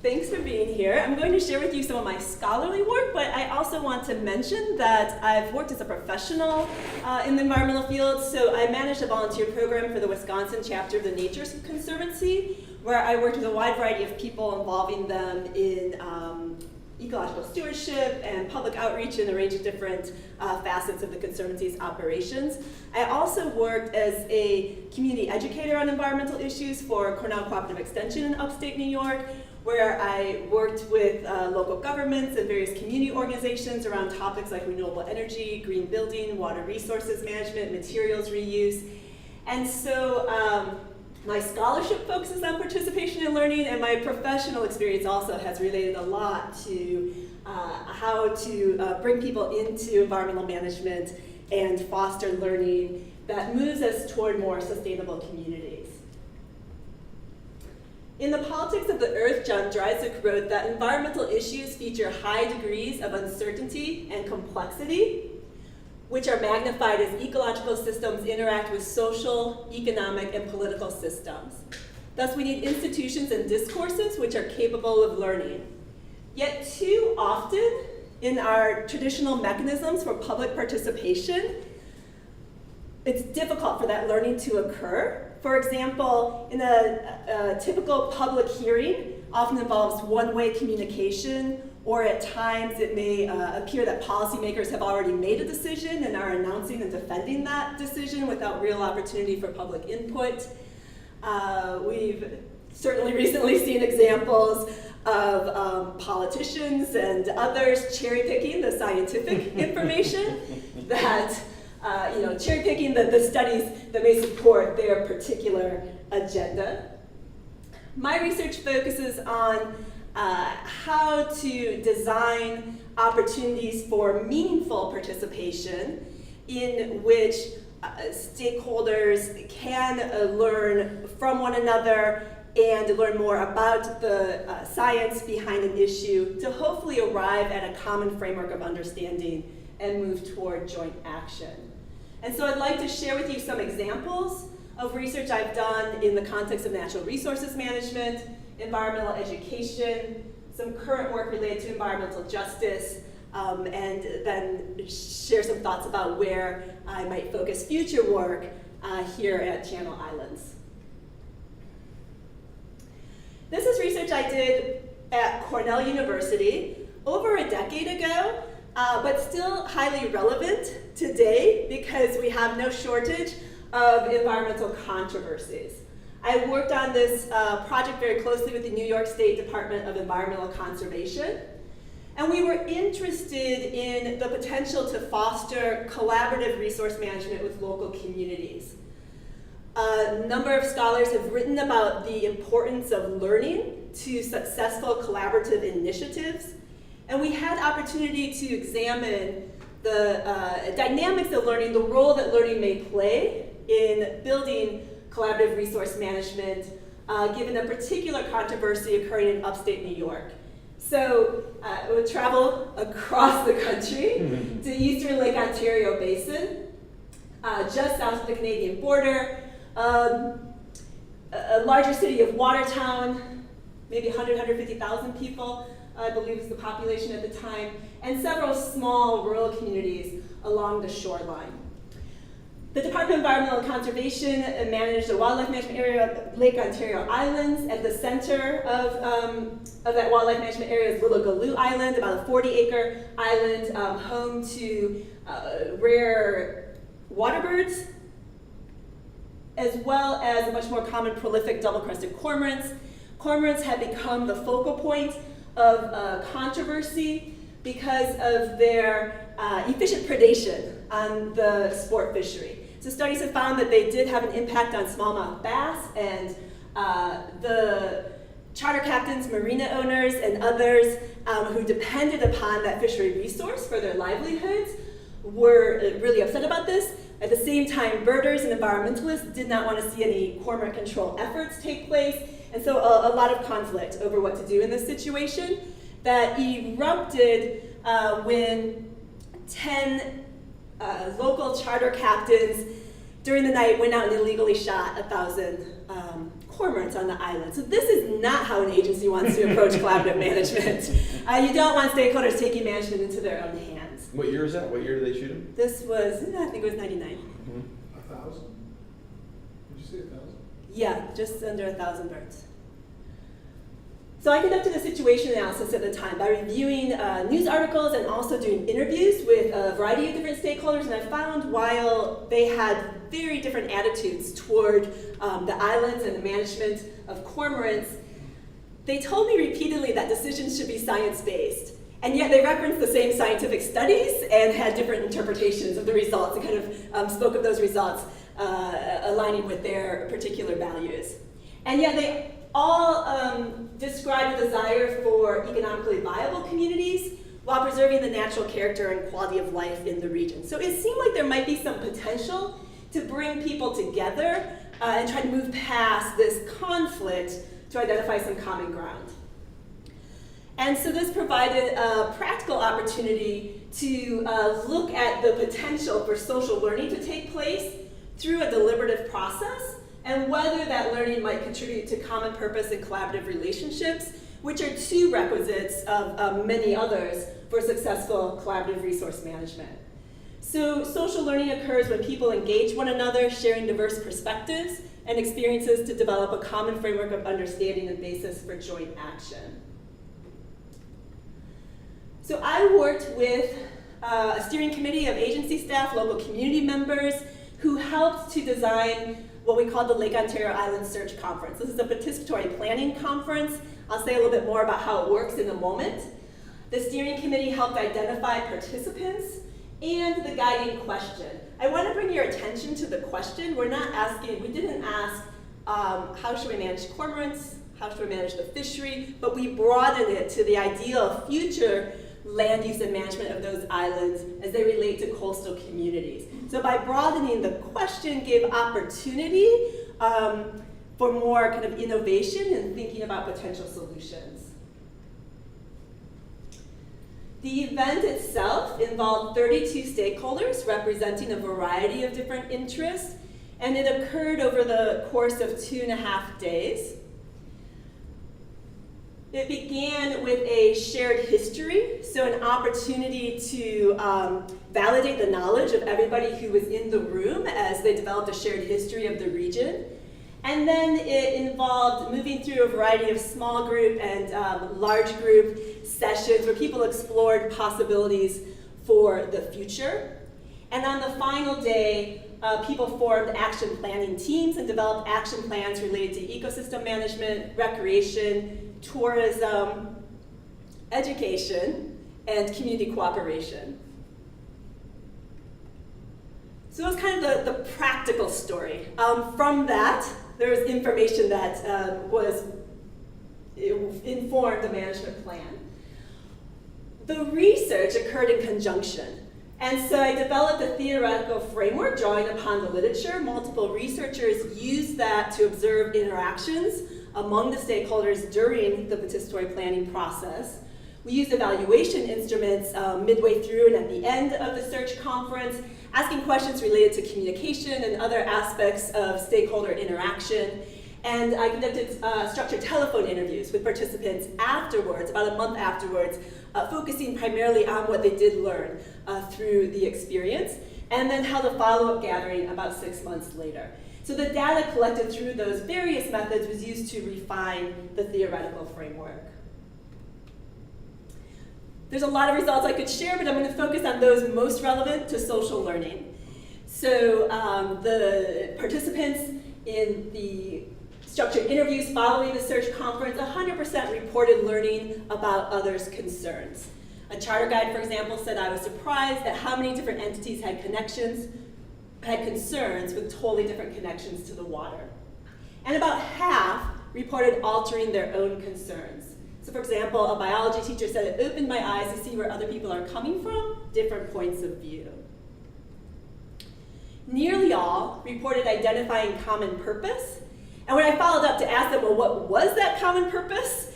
Thanks for being here. I'm going to share with you some of my scholarly work, but I also want to mention that I've worked as a professional in the environmental field. So I managed a volunteer program for the Wisconsin chapter of the Nature Conservancy, where I worked with a wide variety of people, involving them in ecological stewardship and public outreach in a range of different facets of the Conservancy's operations. I also worked as a community educator on environmental issues for Cornell Cooperative Extension in upstate New York, where I worked with local governments and various community organizations around topics like renewable energy, green building, water resources management, materials reuse. And so my scholarship focuses on participation and learning, and my professional experience also has related a lot to how to bring people into environmental management and foster learning that moves us toward more sustainable communities. In The Politics of the Earth, John Dryzuk wrote that environmental issues feature high degrees of uncertainty and complexity, which are magnified as ecological systems interact with social, economic, and political systems. Thus, we need institutions and discourses which are capable of learning. Yet too often, in our traditional mechanisms for public participation, it's difficult for that learning to occur. For example, in a typical public hearing, often involves one-way communication, or at times it may appear that policymakers have already made a decision and are announcing and defending that decision without real opportunity for public input. We've certainly recently seen examples of politicians and others cherry-picking the scientific information that cherry-picking the studies that may support their particular agenda. My research focuses on how to design opportunities for meaningful participation in which stakeholders can learn from one another and learn more about the science behind an issue to hopefully arrive at a common framework of understanding and move toward joint action. And so I'd like to share with you some examples of research I've done in the context of natural resources management, environmental education, some current work related to environmental justice, and then share some thoughts about where I might focus future work here at Channel Islands. This is research I did at Cornell University over a decade ago, but still highly relevant today because we have no shortage of environmental controversies. I worked on this project very closely with the New York State Department of Environmental Conservation, and we were interested in the potential to foster collaborative resource management with local communities. A number of scholars have written about the importance of learning to successful collaborative initiatives, and we had opportunity to examine the dynamics of learning, the role that learning may play in building collaborative resource management, given a particular controversy occurring in upstate New York. So it would travel across the country to eastern Lake Ontario Basin, just south of the Canadian border, a larger city of Watertown, maybe 100, 150,000 people, I believe is the population at the time, and several small rural communities along the shoreline. The Department of Environmental Conservation managed a wildlife management area of Lake Ontario Islands. At the center of that wildlife management area is Little Galoo Island, about a 40-acre island home to rare water birds, as well as a much more common prolific double-crested cormorants. Cormorants have become the focal point of controversy because of their efficient predation on the sport fishery. So studies have found that they did have an impact on smallmouth bass, and the charter captains, marina owners, and others who depended upon that fishery resource for their livelihoods were really upset about this. At the same time, birders and environmentalists did not want to see any cormorant control efforts take place, and so a lot of conflict over what to do in this situation that erupted when 10 local charter captains during the night went out and illegally shot 1,000 cormorants on the island. So this is not how an agency wants to approach collaborative management. You don't want stakeholders taking management into their own hands. What year is that? What year did they shoot him? This was, I think it was 99. 1,000? Did you say 1,000? Yeah, just under 1,000 birds. So I conducted a situation analysis at the time by reviewing news articles and also doing interviews with a variety of different stakeholders, and I found while they had very different attitudes toward the islands and the management of cormorants, they told me repeatedly that decisions should be science-based. And yet they referenced the same scientific studies and had different interpretations of the results and kind of spoke of those results aligning with their particular values. And yet they all described a desire for economically viable communities while preserving the natural character and quality of life in the region. So it seemed like there might be some potential to bring people together and try to move past this conflict to identify some common ground. And so this provided a practical opportunity to look at the potential for social learning to take place through a deliberative process, and whether that learning might contribute to common purpose and collaborative relationships, which are two requisites of many others for successful collaborative resource management. So social learning occurs when people engage one another, sharing diverse perspectives and experiences to develop a common framework of understanding and basis for joint action. So I worked with a steering committee of agency staff, local community members, who helped to design what we call the Lake Ontario Island Search Conference. This is a participatory planning conference. I'll say a little bit more about how it works in a moment. The steering committee helped identify participants and the guiding question. I want to bring your attention to the question. We didn't ask how should we manage cormorants, how should we manage the fishery, but we broadened it to the idea of future land use and management of those islands as they relate to coastal communities. So by broadening the question gave opportunity for more kind of innovation and thinking about potential solutions. The event itself involved 32 stakeholders representing a variety of different interests, and it occurred over the course of 2.5 days. It began with a shared history, so an opportunity to validate the knowledge of everybody who was in the room as they developed a shared history of the region. And then it involved moving through a variety of small group and large group sessions where people explored possibilities for the future. And on the final day, people formed action planning teams and developed action plans related to ecosystem management, recreation, tourism, education, and community cooperation. So it was kind of the practical story. From that, there was information that informed the management plan. The research occurred in conjunction. And so I developed a theoretical framework drawing upon the literature. Multiple researchers used that to observe interactions among the stakeholders during the participatory planning process. We used evaluation instruments midway through and at the end of the search conference, asking questions related to communication and other aspects of stakeholder interaction. And I conducted structured telephone interviews with participants afterwards, about a month afterwards, focusing primarily on what they did learn through the experience, and then held a follow-up gathering about 6 months later. So the data collected through those various methods was used to refine the theoretical framework. There's a lot of results I could share, but I'm going to focus on those most relevant to social learning. So the participants in the structured interviews following the search conference, 100% reported learning about others' concerns. A charter guide, for example, said, "I was surprised at how many different entities had concerns with totally different connections to the water." And about half reported altering their own concerns. So for example, a biology teacher said, "It opened my eyes to see where other people are coming from, different points of view." Nearly all reported identifying common purpose. And when I followed up to ask them, well, what was that common purpose?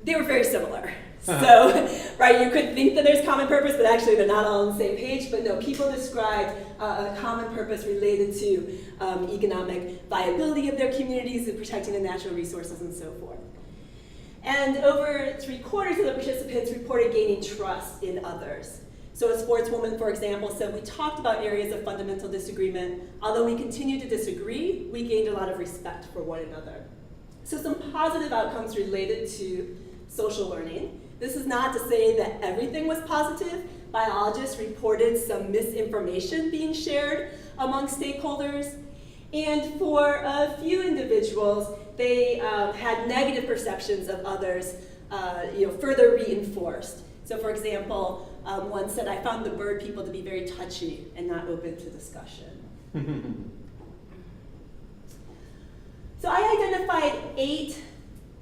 They were very similar. So, right, you could think that there's common purpose, but actually they're not all on the same page. But no, people described a common purpose related to economic viability of their communities and protecting the natural resources and so forth. And over 3/4 of the participants reported gaining trust in others. So a sportswoman, for example, said, we talked about areas of fundamental disagreement. Although we continued to disagree, we gained a lot of respect for one another. So some positive outcomes related to social learning. This is not to say that everything was positive. Biologists reported some misinformation being shared among stakeholders. And for a few individuals, they had negative perceptions of others further reinforced. So for example, one said, I found the bird people to be very touchy and not open to discussion. So I identified 8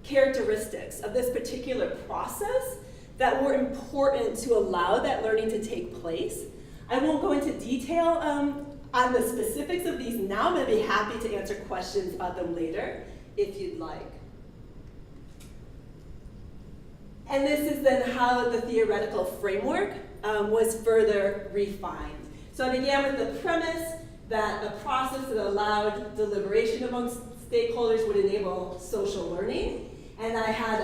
characteristics of this particular process that were important to allow that learning to take place. I won't go into detail on the specifics of these now, but I'd be happy to answer questions about them later if you'd like. And this is then how the theoretical framework was further refined. So I began with the premise that a process that allowed deliberation amongst stakeholders would enable social learning. And I had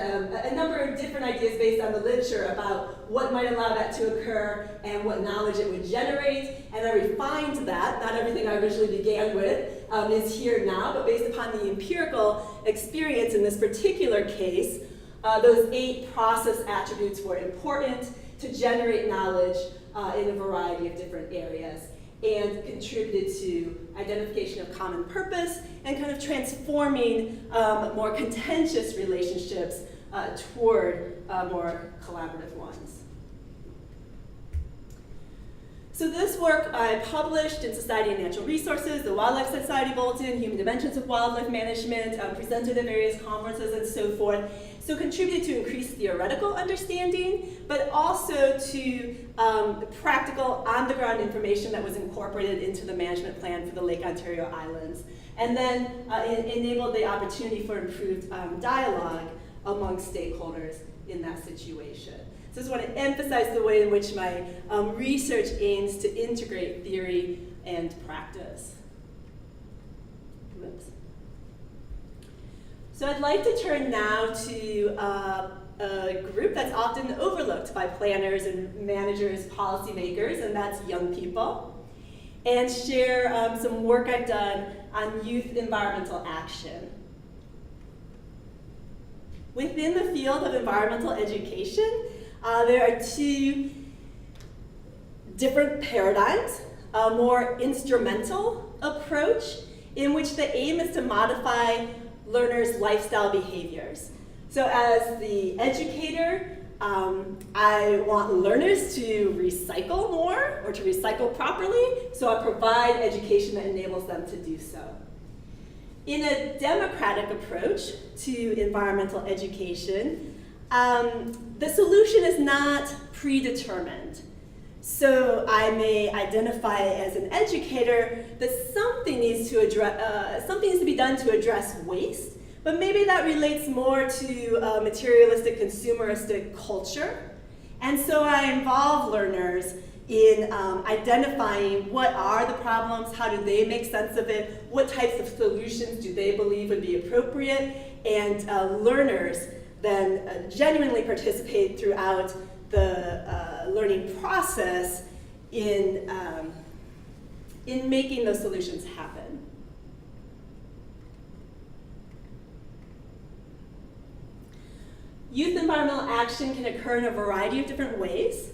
a number of different ideas based on the literature about what might allow that to occur and what knowledge it would generate. And I refined that. Not everything I originally began with is here now, but based upon the empirical experience in this particular case, those 8 process attributes were important to generate knowledge in a variety of different areas and contributed to identification of common purpose and kind of transforming more contentious relationships toward more collaborative ones. So this work I published in Society and Natural Resources, the Wildlife Society Bulletin, Human Dimensions of Wildlife Management, presented at various conferences and so forth. So contributed to increased theoretical understanding, but also to practical on-the-ground information that was incorporated into the management plan for the Lake Ontario Islands. And then enabled the opportunity for improved dialogue among stakeholders in that situation. So I just want to emphasize the way in which my research aims to integrate theory and practice. Whoops. So I'd like to turn now to a group that's often overlooked by planners and managers, policymakers, and that's young people, and share some work I've done on youth environmental action. Within the field of environmental education, there are 2 different paradigms, a more instrumental approach in which the aim is to modify learners' lifestyle behaviors. So as the educator, I want learners to recycle more or to recycle properly, so I provide education that enables them to do so. In a democratic approach to environmental education, the solution is not predetermined. So I may identify as an educator that something needs to be done to address waste, but maybe that relates more to materialistic, consumeristic culture. And so I involve learners in identifying what are the problems, how do they make sense of it, what types of solutions do they believe would be appropriate, and learners then genuinely participate throughout the learning process in making those solutions happen. Youth environmental action can occur in a variety of different ways,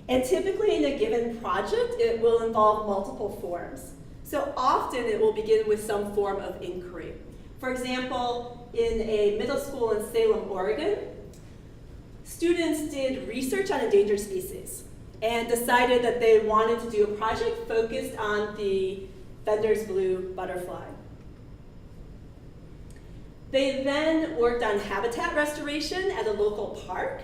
and typically in a given project, it will involve multiple forms. So often it will begin with some form of inquiry. For example, in a middle school in Salem, Oregon, students did research on endangered species and decided that they wanted to do a project focused on the Fender's blue butterfly. They then worked on habitat restoration at a local park.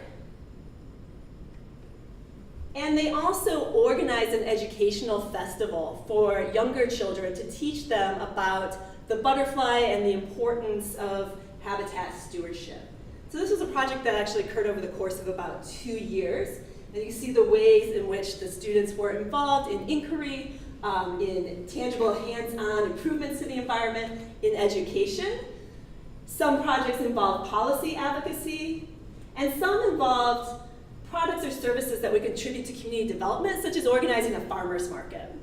And they also organized an educational festival for younger children to teach them about the butterfly and the importance of habitat stewardship. So this was a project that actually occurred over the course of about 2 years. And you see the ways in which the students were involved in inquiry, in tangible hands-on improvements to the environment, in education. Some projects involved policy advocacy, and some involved products or services that would contribute to community development, such as organizing a farmer's market.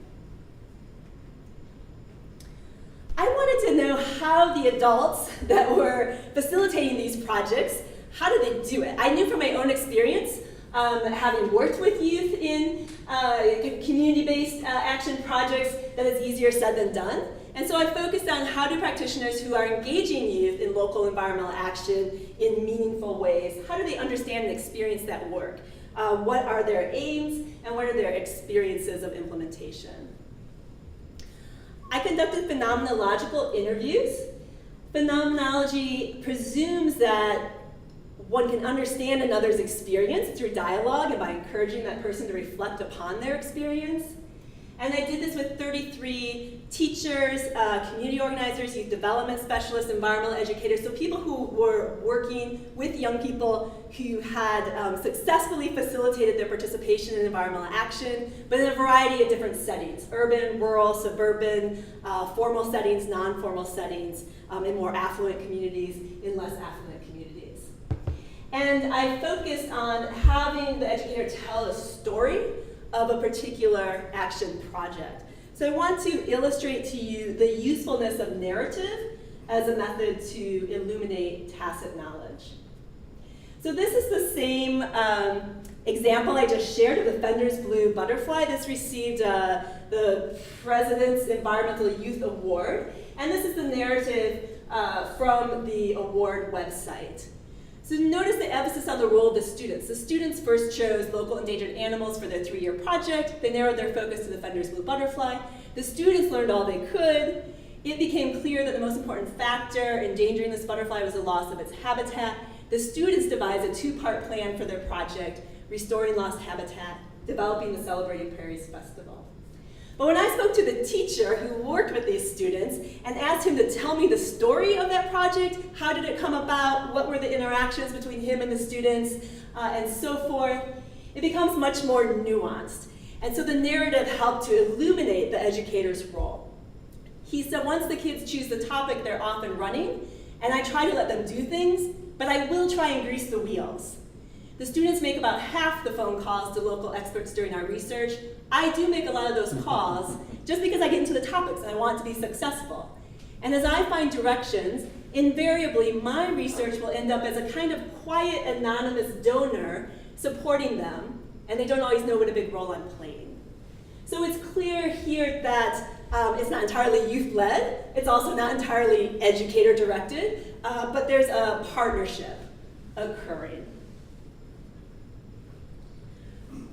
I wanted to know how the adults that were facilitating these projects, how did they do it? I knew from my own experience, having worked with youth in community-based action projects, that it's easier said than done. And so I focused on how do practitioners who are engaging youth in local environmental action in meaningful ways, how do they understand and experience that work? What are their aims and what are their experiences of implementation? I conducted phenomenological interviews. Phenomenology presumes that one can understand another's experience through dialogue and by encouraging that person to reflect upon their experience. And I did this with 33 teachers, community organizers, youth development specialists, environmental educators, so people who were working with young people who had successfully facilitated their participation in environmental action, but in a variety of different settings: urban, rural, suburban, formal settings, non-formal settings, in more affluent communities, in less affluent communities. And I focused on having the educator tell a story of a particular action project. So I want to illustrate to you the usefulness of narrative as a method to illuminate tacit knowledge. So this is the same example I just shared of the Fender's Blue Butterfly. This received the President's Environmental Youth Award, and this is the narrative from the award website. So notice the emphasis on the role of the students. The students first chose local endangered animals for their 3-year project. They narrowed their focus to the Fender's Blue Butterfly. The students learned all they could. It became clear that the most important factor endangering this butterfly was the loss of its habitat. The students devised a 2-part plan for their project: restoring lost habitat, developing the Celebrating Prairies Festival. But when I spoke to the teacher who worked with these students and asked him to tell me the story of that project, how did it come about, what were the interactions between him and the students, and so forth, it becomes much more nuanced. And so the narrative helped to illuminate the educator's role. He said once the kids choose the topic, they're off and running, and I try to let them do things, but I will try and grease the wheels. The students make about half the phone calls to local experts during our research. I do make a lot of those calls just because I get into the topics and I want to be successful. And as I find directions, invariably my research will end up as a kind of quiet, anonymous donor supporting them, and they don't always know what a big role I'm playing. So it's clear here that it's not entirely youth-led, it's also not entirely educator-directed, but there's a partnership occurring.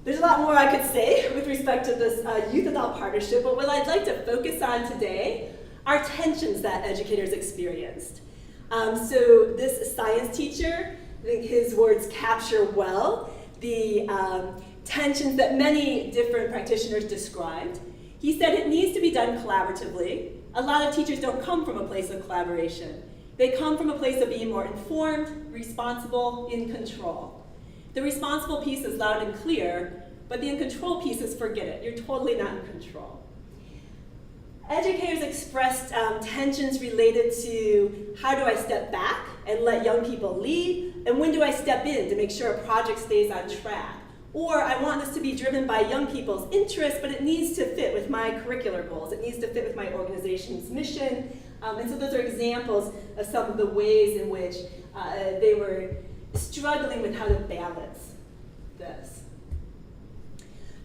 There's a lot more I could say with respect to this youth-adult partnership, but what I'd like to focus on today are tensions that educators experienced. So this science teacher, I think his words capture well the tensions that many different practitioners described. He said it needs to be done collaboratively. A lot of teachers don't come from a place of collaboration. They come from a place of being more informed, responsible, in control. The responsible piece is loud and clear, but the in control piece is forget it. You're totally not in control. Educators expressed tensions related to how do I step back and let young people lead, and when do I step in to make sure a project stays on track? Or I want this to be driven by young people's interests, but it needs to fit with my curricular goals. It needs to fit with my organization's mission. And so those are examples of some of the ways in which they were struggling with how to balance this.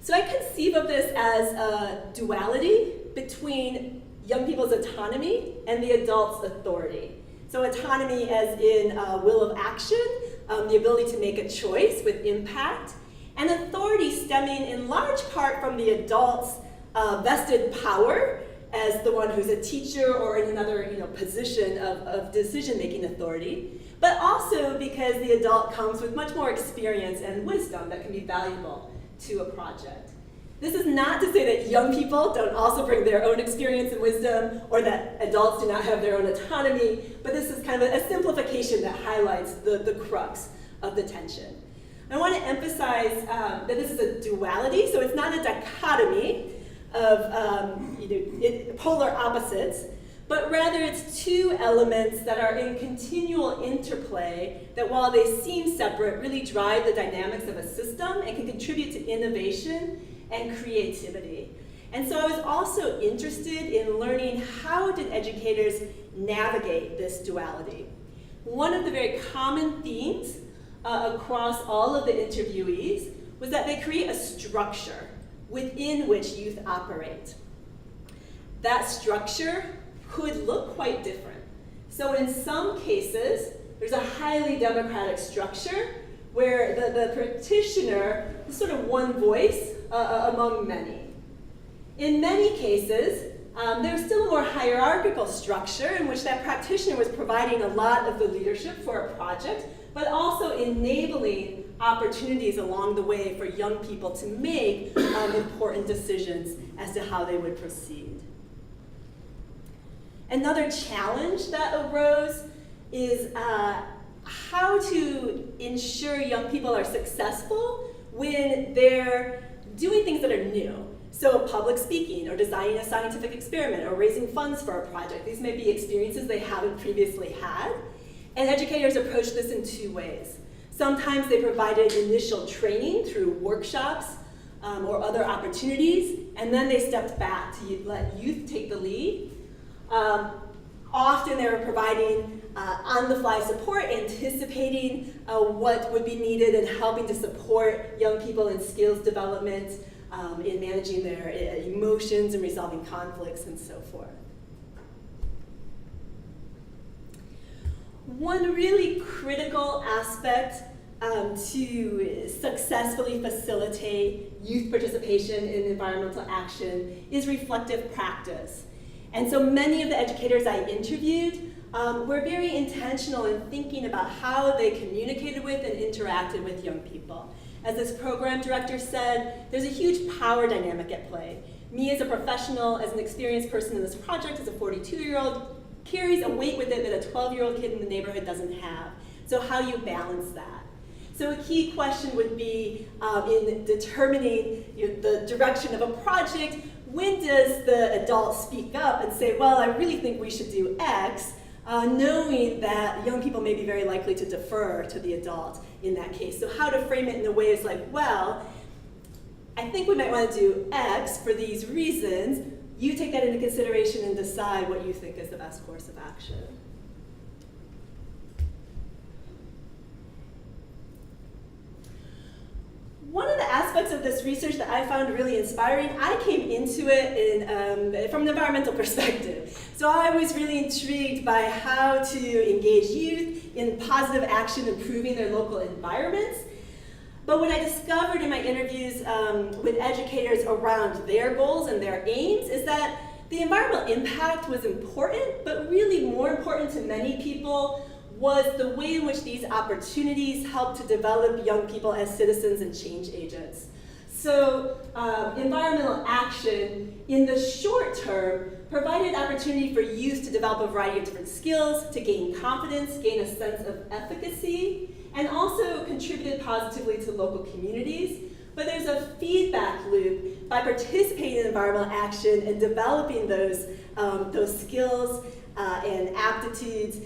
So I conceive of this as a duality between young people's autonomy and the adult's authority. So autonomy as in will of action, the ability to make a choice with impact, and authority stemming in large part from the adult's vested power as the one who's a teacher or in another position of decision-making authority, but also because the adult comes with much more experience and wisdom that can be valuable to a project. This is not to say that young people don't also bring their own experience and wisdom, or that adults do not have their own autonomy, but this is kind of a simplification that highlights the crux of the tension. I want to emphasize that this is a duality, so it's not a dichotomy of polar opposites, but rather it's two elements that are in continual interplay that, while they seem separate, really drive the dynamics of a system and can contribute to innovation and creativity. And so I was also interested in learning, how did educators navigate this duality? One of the very common themes across all of the interviewees was that they create a structure within which youth operate. That structure could look quite different. So in some cases, there's a highly democratic structure where the practitioner is sort of one voice among many. In many cases, there's still a more hierarchical structure in which that practitioner was providing a lot of the leadership for a project, but also enabling opportunities along the way for young people to make important decisions as to how they would proceed. Another challenge that arose is how to ensure young people are successful when they're doing things that are new. So public speaking, or designing a scientific experiment, or raising funds for a project. These may be experiences they haven't previously had. And educators approach this in two ways. Sometimes they provided initial training through workshops or other opportunities, and then they stepped back to let youth take the lead. Often they were providing on-the-fly support, anticipating what would be needed and helping to support young people in skills development, in managing their emotions and resolving conflicts and so forth. One really critical aspect to successfully facilitate youth participation in environmental action is reflective practice. And so many of the educators I interviewed were very intentional in thinking about how they communicated with and interacted with young people. As this program director said, there's a huge power dynamic at play. Me as a professional, as an experienced person in this project, as a 42-year-old, carries a weight with it that a 12-year-old kid in the neighborhood doesn't have. So how you balance that? So a key question would be in determining the direction of a project, when does the adult speak up and say, well, I really think we should do X, knowing that young people may be very likely to defer to the adult in that case. So how to frame it in a way is like, well, I think we might want to do X for these reasons. You take that into consideration and decide what you think is the best course of action. One of the aspects of this research that I found really inspiring, I came into it from an environmental perspective. So I was really intrigued by how to engage youth in positive action, improving their local environments. But what I discovered in my interviews with educators around their goals and their aims is that the environmental impact was important, but really more important to many people was the way in which these opportunities help to develop young people as citizens and change agents. So environmental action in the short term provided opportunity for youth to develop a variety of different skills, to gain confidence, gain a sense of efficacy, and also contributed positively to local communities. But there's a feedback loop by participating in environmental action and developing those skills and aptitudes.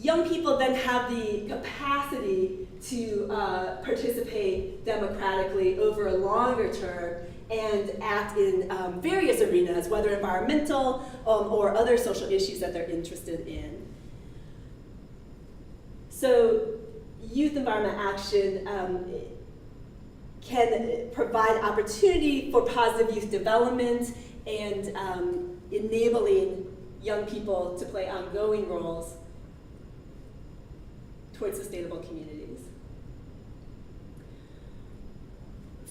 Young people then have the capacity to participate democratically over a longer term and act in various arenas, whether environmental or other social issues that they're interested in. So youth environment action can provide opportunity for positive youth development and enabling young people to play ongoing roles towards sustainable communities.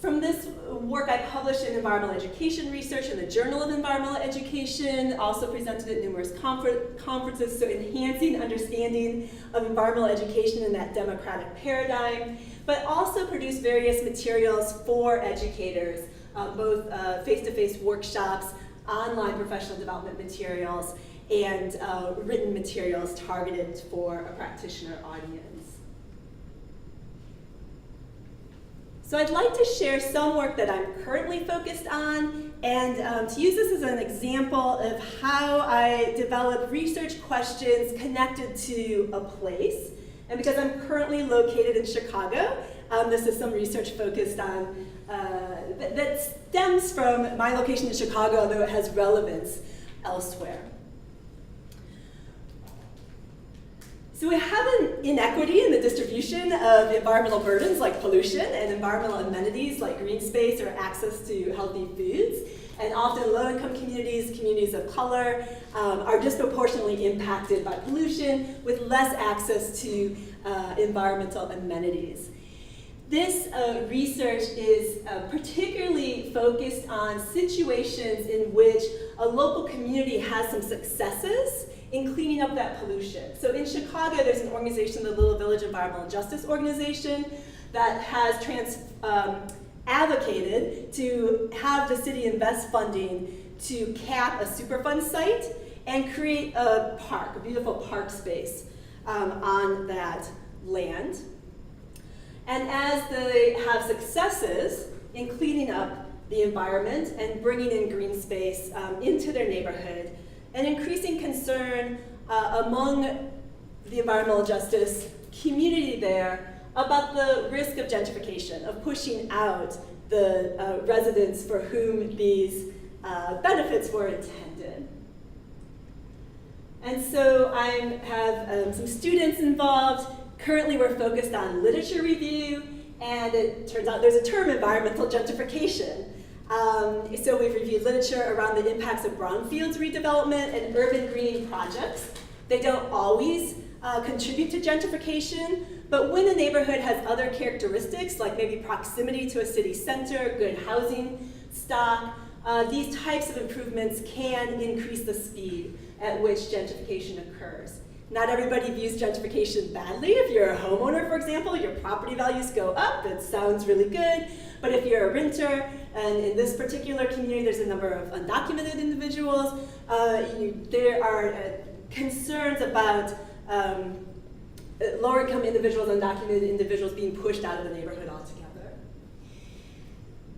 From this work, I published in environmental education research in the Journal of Environmental Education, also presented at numerous conferences, so enhancing understanding of environmental education in that democratic paradigm, but also produced various materials for educators both face-to-face workshops, online professional development materials, and written materials targeted for a practitioner audience. So I'd like to share some work that I'm currently focused on, and to use this as an example of how I develop research questions connected to a place. And because I'm currently located in Chicago, this is some research focused on, that stems from my location in Chicago, although it has relevance elsewhere. So we have an inequity in the distribution of environmental burdens like pollution and environmental amenities like green space or access to healthy foods. And often low-income communities, communities of color, are disproportionately impacted by pollution with less access to environmental amenities. This research is particularly focused on situations in which a local community has some successes in cleaning up that pollution. So in Chicago, there's an organization, the Little Village Environmental Justice Organization, that has advocated to have the city invest funding to cap a Superfund site and create a park, a beautiful park space on that land. And as they have successes in cleaning up the environment and bringing in green space into their neighborhood, an increasing concern among the environmental justice community there about the risk of gentrification, of pushing out the residents for whom these benefits were intended. And so I have some students involved. Currently we're focused on literature review, and it turns out there's a term, environmental gentrification. So we've reviewed literature around the impacts of brownfields redevelopment and urban greening projects. They don't always contribute to gentrification, but when a neighborhood has other characteristics, like maybe proximity to a city center, good housing stock, these types of improvements can increase the speed at which gentrification occurs. Not everybody views gentrification badly. If you're a homeowner, for example, your property values go up, it sounds really good. But if you're a renter, and in this particular community there's a number of undocumented individuals, there are concerns about lower income individuals, undocumented individuals being pushed out of the neighborhood altogether.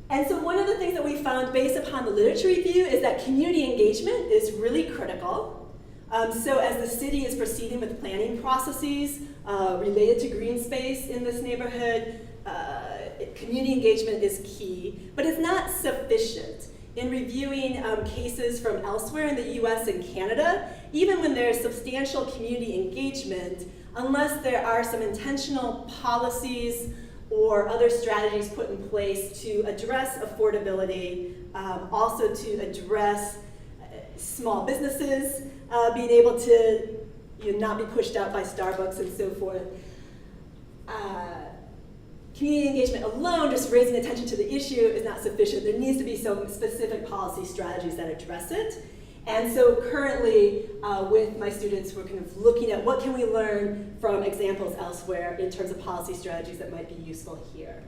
And so one of the things that we found based upon the literature review is that community engagement is really critical. So as the city is proceeding with planning processes related to green space in this neighborhood, community engagement is key, but it's not sufficient. In reviewing cases from elsewhere in the US and Canada, even when there's substantial community engagement, unless there are some intentional policies or other strategies put in place to address affordability, also to address small businesses being able to not be pushed out by Starbucks and so forth. Community engagement alone, just raising attention to the issue, is not sufficient. There needs to be some specific policy strategies that address it. And so currently, with my students, we're kind of looking at what can we learn from examples elsewhere in terms of policy strategies that might be useful here.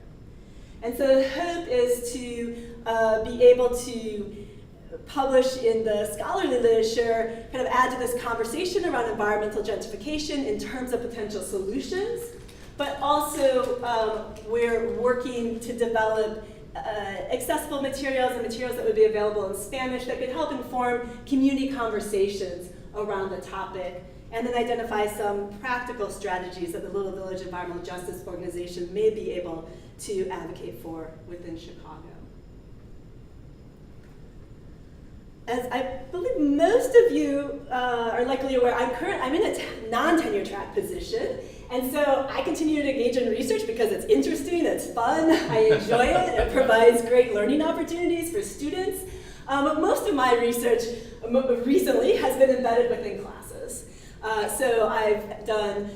And so the hope is to be able to publish in the scholarly literature, kind of add to this conversation around environmental gentrification in terms of potential solutions, but also we're working to develop accessible materials and materials that would be available in Spanish that could help inform community conversations around the topic, and then identify some practical strategies that the Little Village Environmental Justice Organization may be able to advocate for within Chicago. As I believe most of you are likely aware, I'm in a non-tenure track position, and so I continue to engage in research because it's interesting, it's fun, I enjoy it, it provides great learning opportunities for students. But most of my research recently has been embedded within classes. So I've done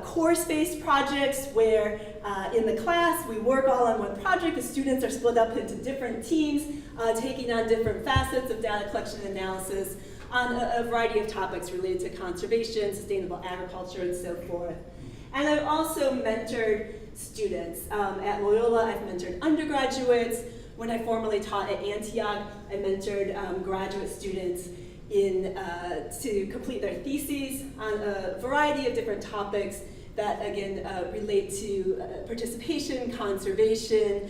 course-based projects where in the class we work all on one project. The students are split up into different teams, taking on different facets of data collection and analysis on a variety of topics related to conservation, sustainable agriculture, and so forth. And I've also mentored students. At Loyola, I've mentored undergraduates when I formerly taught at Antioch, I mentored graduate students to complete their theses on a variety of different topics that, again, relate to participation, conservation,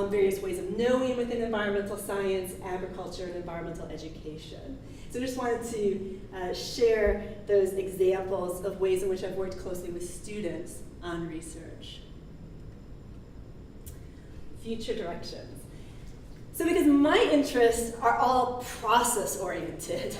various ways of knowing within environmental science, agriculture, and environmental education. So I just wanted to share those examples of ways in which I've worked closely with students on research. Future directions. So because my interests are all process-oriented,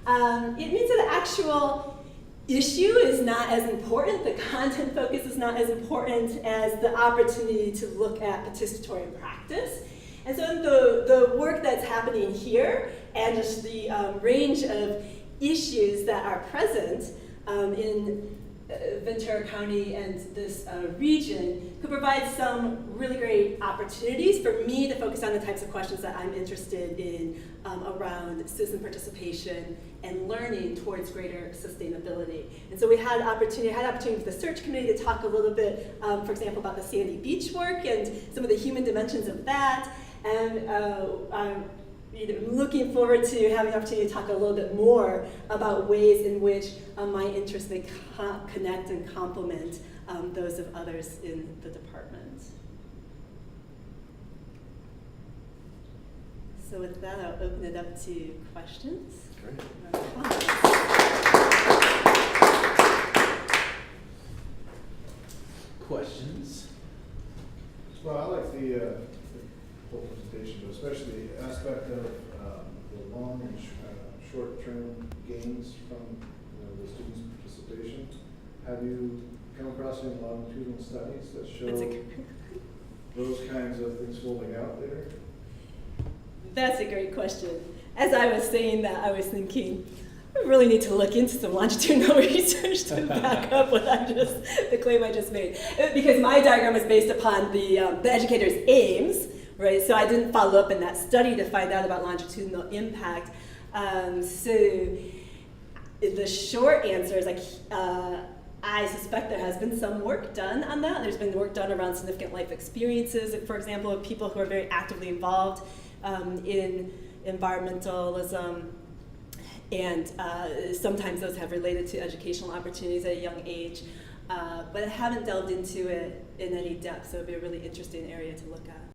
it means that the actual issue is not as important, the content focus is not as important as the opportunity to look at participatory practice. And so the work that's happening here and just the range of issues that are present in Ventura County and this region could provide some really great opportunities for me to focus on the types of questions that I'm interested in around citizen participation and learning towards greater sustainability. And so we had opportunity with the search committee to talk a little bit, for example, about the Sandy Beach work and some of the human dimensions of that. And I'm looking forward to having the opportunity to talk a little bit more about ways in which my interests may connect and complement those of others in the department. So with that, I'll open it up to questions. Great. Questions? Well, I like the whole presentation, but especially the aspect of the long and short-term gains from the students' participation. Have you come across any longitudinal studies that show those kinds of things folding out there? That's a great question. As I was saying that, I was thinking, I really need to look into some longitudinal research to back up the claim I just made. Because my diagram is based upon the educator's aims, right? So I didn't follow up in that study to find out about longitudinal impact. So the short answer is I suspect there has been some work done on that. There's been work done around significant life experiences, for example, of people who are very actively involved in environmentalism, and sometimes those have related to educational opportunities at a young age, but I haven't delved into it in any depth, so it'd be a really interesting area to look at.